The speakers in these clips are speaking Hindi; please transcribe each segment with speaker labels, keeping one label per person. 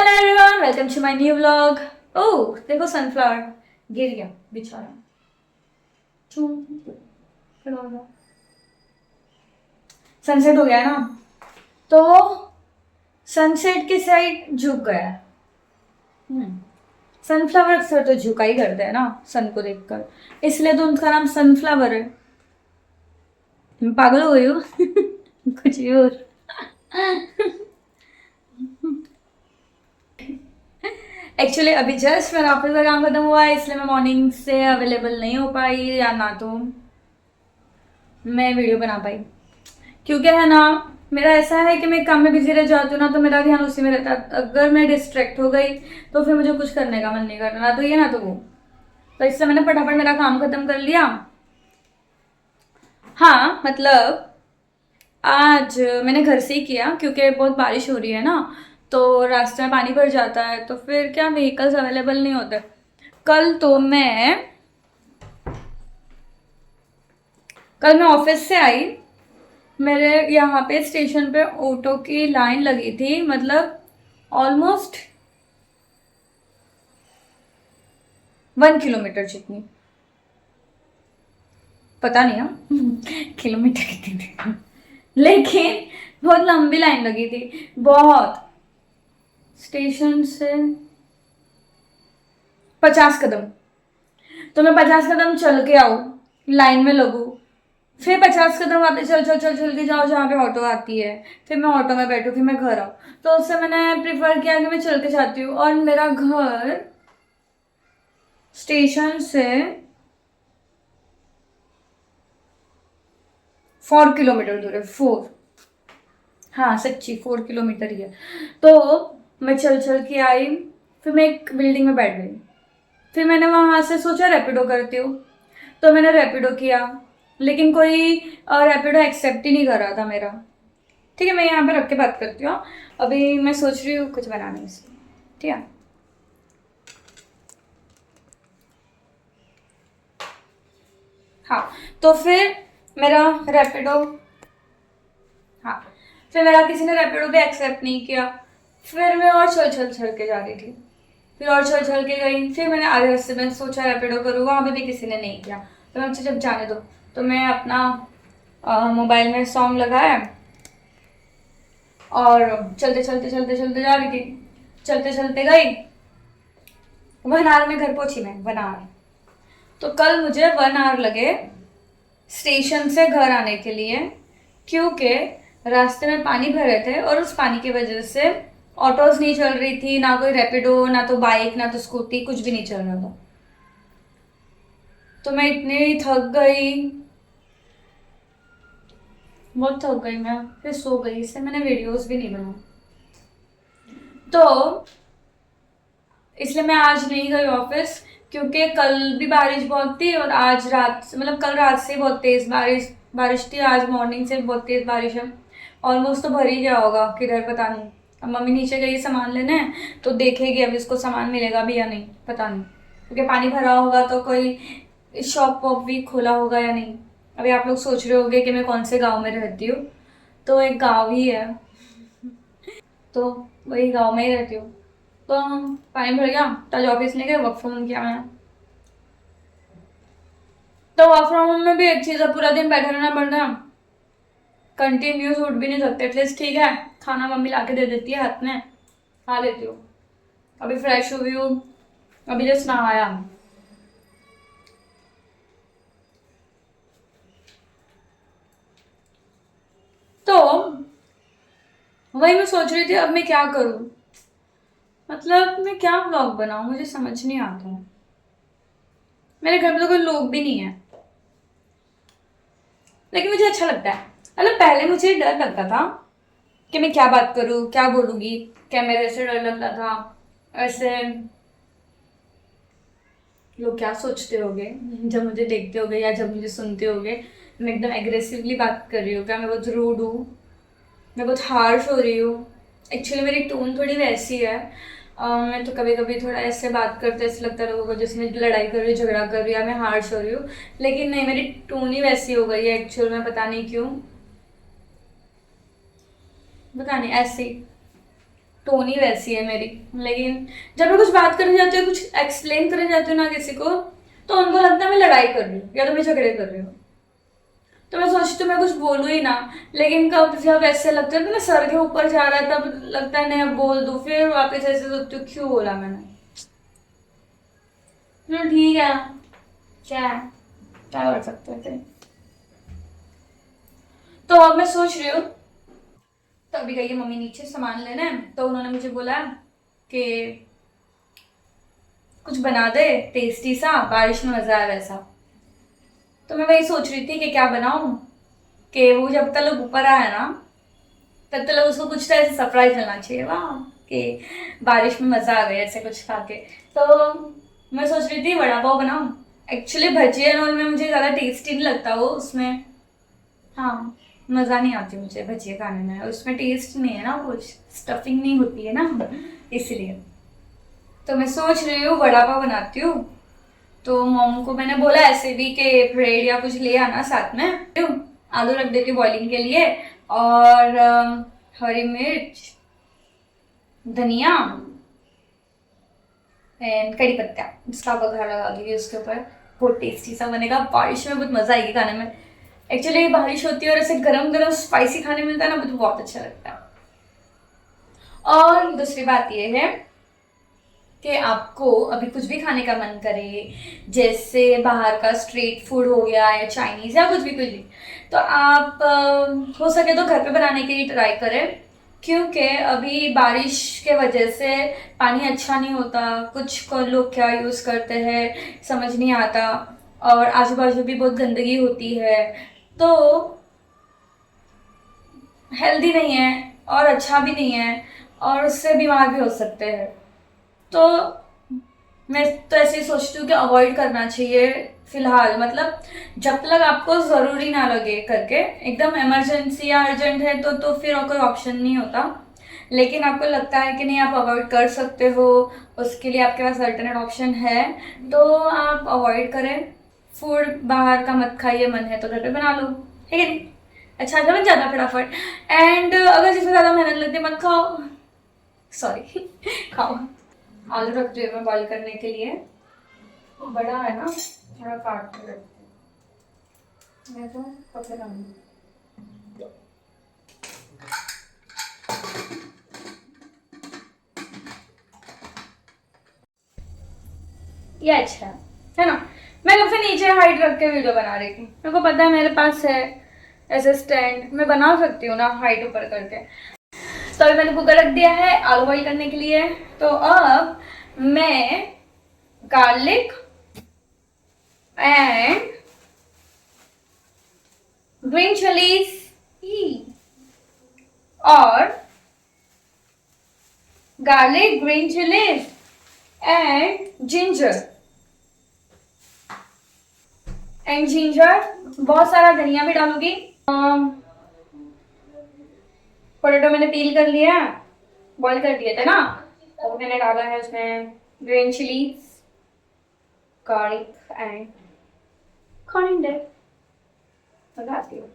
Speaker 1: Hello everyone, welcome to my new vlog. Oh देखो, सनफ्लावर गिर गया बेचारा। सनसेट हो गया ना, तो सनसेट की साइड झुक गया। सनफ्लावर अक्सर तो झुका ही करते हैं ना सन को देखकर, इसलिए तो उनका नाम सनफ्लावर है। मैं पागल हो गई हूँ कुछ भी और। एक्चुअली अभी जस्ट मेरा ऑफिस का काम खत्म हुआ है, इसलिए मैं मॉर्निंग से अवेलेबल नहीं हो पाई, या ना तो मैं वीडियो बना पाई, क्योंकि है ना मेरा ऐसा है कि मैं काम में बिजी रह जाती हूँ ना, तो मेरा ध्यान उसी में रहता है। अगर मैं डिस्ट्रैक्ट हो गई तो फिर मुझे कुछ करने का मन नहीं करता, ना तो ये ना तो वो। तो इससे मैंने फटाफट मेरा काम खत्म कर लिया। हाँ मतलब आज मैंने घर से ही किया, क्योंकि बहुत बारिश हो रही है ना, तो रास्ते में पानी भर जाता है, तो फिर क्या व्हीकल्स अवेलेबल नहीं होते। कल मैं ऑफिस से आई, मेरे यहाँ पे स्टेशन पे ऑटो की लाइन लगी थी, मतलब ऑलमोस्ट 1 किलोमीटर जितनी, पता नहीं हाँ किलोमीटर कितनी थी, लेकिन बहुत लंबी लाइन लगी थी, बहुत। स्टेशन से 50 कदम, तो मैं 50 कदम चल के आऊँ, लाइन में लगूँ, फिर 50 कदम वापस चल चल चल चल के जाओ जहाँ पे ऑटो आती है, फिर मैं ऑटो में बैठूँ, फिर मैं घर आऊँ। तो उससे मैंने प्रिफर किया कि मैं चल के जाती हूँ, और मेरा घर स्टेशन से 4 किलोमीटर दूर है। 4, हाँ सच्ची 4 किलोमीटर ही है। तो मैं चल चल के आई, फिर मैं एक बिल्डिंग में बैठ गई, फिर मैंने वहाँ से सोचा रैपिडो करती हूँ, तो मैंने रैपिडो किया, लेकिन कोई रैपिडो एक्सेप्ट ही नहीं कर रहा था मेरा। ठीक है, मैं यहाँ पे रख के बात करती हूँ। अभी मैं सोच रही हूँ कुछ बनाने इसलिए, ठीक है। हाँ, तो फिर मेरा रैपिडो, हाँ फिर मेरा किसी ने रैपिडो भी एक्सेप्ट नहीं किया। फिर मैं और चल चल चल के जा रही थी, फिर और चल चल के गई, फिर मैंने आधे रास्ते में सोचा रैपिडो करूँ, वहाँ पे भी किसी ने नहीं किया। तो मैं जब जाने दो, तो मैं अपना मोबाइल में सॉन्ग लगाया और चलते चलते चलते चलते जा रही थी, चलते चलते गई। 1 आवर में घर पहुंची मैं, 1 आवर। तो कल मुझे 1 आवर लगे स्टेशन से घर आने के लिए, क्योंकि रास्ते में पानी भरे थे, और उस पानी की वजह से ऑटोज नहीं चल रही थी, ना कोई रैपिडो, ना तो बाइक, ना तो स्कूटी, कुछ भी नहीं चल रहा था। तो मैं इतनी थक गई, बहुत थक गई मैं, फिर सो गई, इससे मैंने वीडियोस भी नहीं बनाई। तो इसलिए मैं आज नहीं गई ऑफिस, क्योंकि कल भी बारिश बहुत थी, और आज रात मतलब कल रात से बहुत तेज़ बारिश बारिश थी, आज मॉर्निंग से बहुत तेज़ बारिश है। ऑलमोस्ट तो भर ही गया होगा, किधर पता नहीं। अब मम्मी नीचे गई सामान लेने, तो देखेगी अब इसको सामान मिलेगा भी या नहीं, पता नहीं, क्योंकि पानी भरा होगा तो कोई शॉप वॉप भी खोला होगा या नहीं। अभी आप लोग सोच रहे होंगे कि मैं कौन से गाँव में रहती हूँ, तो एक गाँव ही है, तो वही गाँव में ही रहती हूँ। तो पानी भर गया, तो आज ऑफिस नहीं गए, वर्क फ्रॉम होम किया मैंने। तो वर्क फ्रॉम होम में भी एक चीज़ है, पूरा दिन बैठे रहना पड़ता है, कंटिन्यूस उठ भी नहीं सकते। एटलीस्ट ठीक है, खाना मम्मी ला के दे देती है हाथ में, खा लेती हूँ। अभी फ्रेश हुई हूँ, अभी जस्ट नहाया। तो वही मैं सोच रही थी अब मैं क्या करूँ, मतलब मैं क्या व्लॉग बनाऊँ, मुझे समझ नहीं आता है। मेरे घर में तो कोई लोग भी नहीं है, लेकिन मुझे अच्छा लगता है। मतलब पहले मुझे डर लगता था कि मैं क्या बात करूँ, क्या बोलूँगी, कैमरे से डर लगता था, ऐसे लोग क्या सोचते होंगे जब मुझे देखते होंगे या जब मुझे सुनते होंगे, मैं एकदम एग्रेसिवली बात कर रही हूँ क्या, मैं बहुत रूड हूँ, मैं बहुत हार्श हो रही हूँ। एक्चुअली मेरी टोन थोड़ी वैसी है। मैं तो कभी कभी थोड़ा ऐसे बात करते ऐसे लगता है लोगों को जैसे मैं लड़ाई कर रही हूँ, झगड़ा कर रही हूँ, या मैं हार्श हो रही हूँ, लेकिन नहीं, मेरी टोन ही वैसी हो गई है एक्चुअल में, पता नहीं क्यों, पता नहीं ऐसी। टोन ही वैसी है मेरी। लेकिन जब मैं कुछ बात करने जाती हूँ, कुछ एक्सप्लेन करने जाती हूँ ना किसी को, तो उनको लगता है मैं लड़ाई कर रही हूँ या तो मैं झगड़े कर रही हूँ। तो मैं सोचती हूँ मैं कुछ बोलूँ ही ना। लेकिन कब जब ऐसे लगता है ना सर के ऊपर जा रहा है, तब लगता है नहीं अब बोल दूँ, फिर वापस ऐसे सोचती हूँ क्यों बोला मैंने। ठीक है, क्या है, क्या कर सकते थे। तो अब मैं सोच रही हूँ, तो अभी गई है मम्मी नीचे सामान लेने, तो उन्होंने मुझे बोला कि कुछ बना दे टेस्टी सा, बारिश में मजा आए वैसा। तो मैं वही सोच रही थी कि क्या बनाऊं, कि वो जब तक लोग ऊपर आए ना, तब तक उसको कुछ तो ऐसे सरप्राइज मिलना चाहिए वाह, कि बारिश में मजा आ गया ऐसे कुछ खा के। तो मैं सोच रही थी वड़ा पाव बनाऊं। एक्चुअली भजिया और में मुझे ज़्यादा टेस्टी नहीं लगता वो, उसमें हाँ मज़ा नहीं आती मुझे भजिया खाने में, उसमें टेस्ट नहीं है ना, कुछ स्टफिंग नहीं होती है ना, इसलिए। तो मैं सोच रही हूँ वड़ा पाव बनाती हूँ। तो मॉम को मैंने बोला ऐसे भी कि ब्रेड या कुछ ले आना साथ में। आलू रख देती हूँ बॉइलिंग के लिए, और हरी मिर्च, धनिया एंड कड़ी पत्ता, इसका बघार लगा दूंगी उसके ऊपर। बहुत टेस्टी सा बनेगा, बारिश में बहुत मजा आएगी खाने में। एक्चुअली बारिश होती है और ऐसे गरम गरम स्पाइसी खाने मिलता है ना, मुझे बहुत अच्छा लगता है। और दूसरी बात यह है कि आपको अभी कुछ भी खाने का मन करे, जैसे बाहर का स्ट्रीट फूड हो गया या चाइनीज़ या कुछ भी, तो आप हो सके तो घर पे बनाने के लिए ट्राई करें। क्योंकि अभी बारिश के वजह से पानी अच्छा नहीं होता, कुछ लोग क्या यूज़ करते हैं समझ नहीं आता, और आजू बाजू भी बहुत गंदगी होती है, तो हेल्दी नहीं है और अच्छा भी नहीं है, और उससे बीमार भी हो सकते हैं। तो मैं तो ऐसे ही सोचती हूँ कि अवॉइड करना चाहिए फिलहाल, मतलब जब तक आपको ज़रूरी ना लगे करके, एकदम इमरजेंसी या अर्जेंट है तो फिर और कोई ऑप्शन नहीं होता। लेकिन आपको लगता है कि नहीं आप अवॉइड कर सकते हो, उसके लिए आपके पास अल्टरनेट ऑप्शन है, तो आप अवॉइड करें। फूड बाहर का मत खाइए, मन है तो घर पे बना लो, ठीक है नहीं, अच्छा बन जाता फटाफट। एंड अगर जिसमें ज़्यादा मेहनत लगती है मत खाओ, सॉरी खाओ। आलू रख दिए मैं बॉईल करने के लिए, बड़ा है ना, थोड़ा काट के रखती हूँ मैं, तो पकड़ आऊँगी। ये अच्छा है ना। मैं कब से नीचे हाइट रख के वीडियो बना रही थी, मेरे को पता है मेरे पास है ऐसे स्टैंड, मैं बना सकती हूँ ना हाइट ऊपर करके। तो अभी मैंने कुकर रख दिया है आलू बॉईल करने के लिए। तो अब मैं गार्लिक एंड ग्रीन चिलीज और garlic, green chillies and ginger बहुत सारा धनिया भी डालूंगी। पोटैटो मैंने पील कर लिया, बॉईल कर दिए थे ना, तो मैंने डाला है उसमें green chillies, garlic and coriander लगाती हूँ।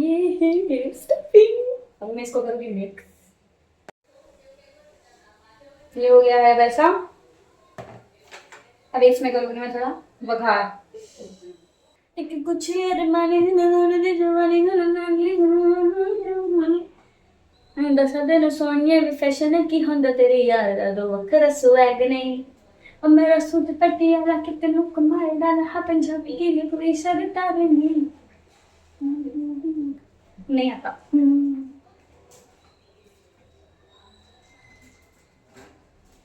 Speaker 1: ये है स्टफिंग, अब मैं इसको करूँगी मिक्स। ये हो गया है वैसा, अब इसमें करूँगी मैं थोड़ा बघार। कुछ दसा दिन सोनिए भी फैशन की होंदा तेरे यार दा दो वखरा स्वैग नहीं, और मेरा सूट पटियाला कितनों कमाए डाला हा पंजाबी की भी कोई शर्ता भी नहीं आता।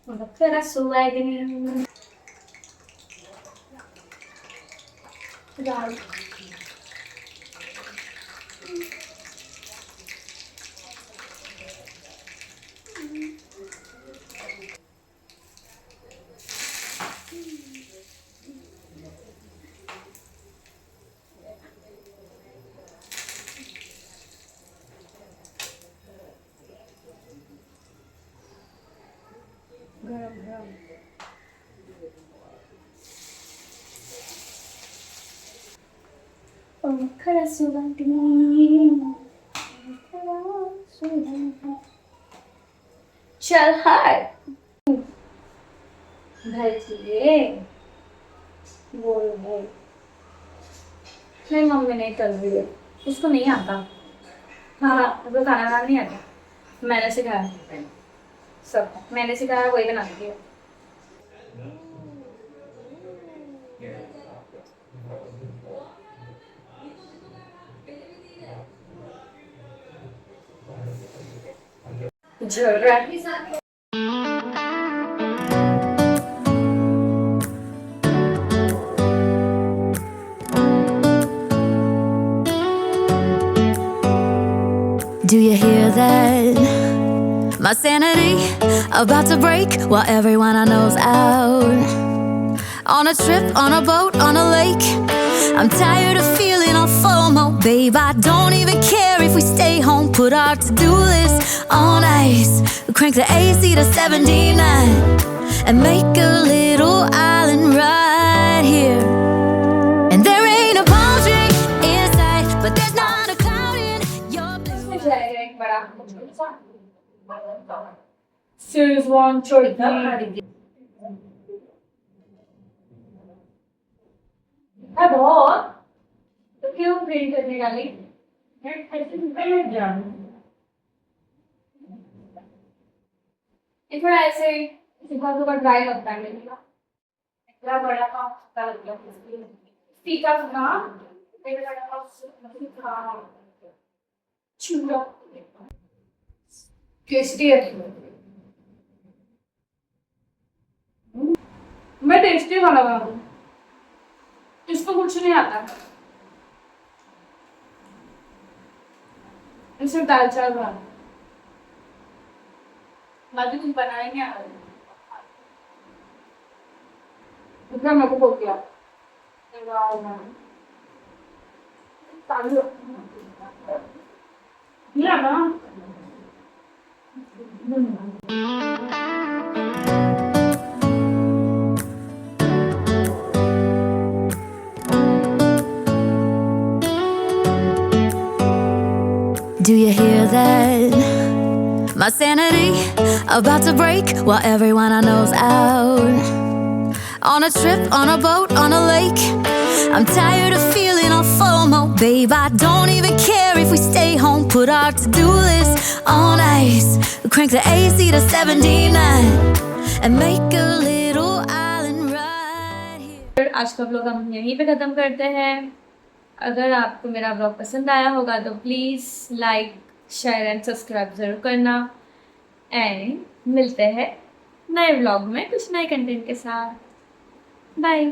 Speaker 1: वखरा स्वैग नहीं यार। गरम गरम वखरा स्वैग नहीं, वखरा स्वैग नहीं। चल हट भजिए बोल बोल। मेरी मम्मी नहीं तल रही है, उसको नहीं आता। हाँ हाँ, उसको खाना बनाना नहीं आता, मैंने सिखाया। सब मैंने सिखाया, वही बनाती है। झड़ रहा है।
Speaker 2: Do you hear that? My sanity about to break while everyone I know's out. On a trip, on a boat, on a lake. I'm tired of feeling all FOMO, babe. I don't even care if we stay home. Put our to-do list on ice. Crank the AC to 79 and make a little island right here. And there ain't a palm tree in sight, but there's not a cloud in your blue.
Speaker 1: जाएगा एक बड़ा Series 1 छोड़ता है बहुत, तो क्यों प्रिंट करने वाली ये थोड़ा ऐसे सुबह ड्राई लगता है मेरे को। इतना बड़ा काम होता है टीका ना इतना बड़ा काम चुरा टेस्टी है। मैं टेस्टी वाला बना दूँ, इसको कुछ नहीं आता, सिर्फ दाल चावल बना बाकी कुछ बनाने नहीं आता। इतना मेरे को हो गया ना।
Speaker 2: Do you hear that? My sanity about to break while everyone I know's out. On a trip, on a boat, on a lake. I'm tired of feeling all FOMO, babe. I don't even care if we stay home. Put our to-do list on ice. Crank the AC to 79 and make a little island right here.
Speaker 1: आज का व्लॉग हम यहीं पे ख़त्म करते हैं। अगर आपको मेरा व्लॉग पसंद आया होगा तो please like share and subscribe ज़रूर करना। एंड मिलते हैं नए व्लॉग में कुछ नए कंटेंट के साथ। बाय।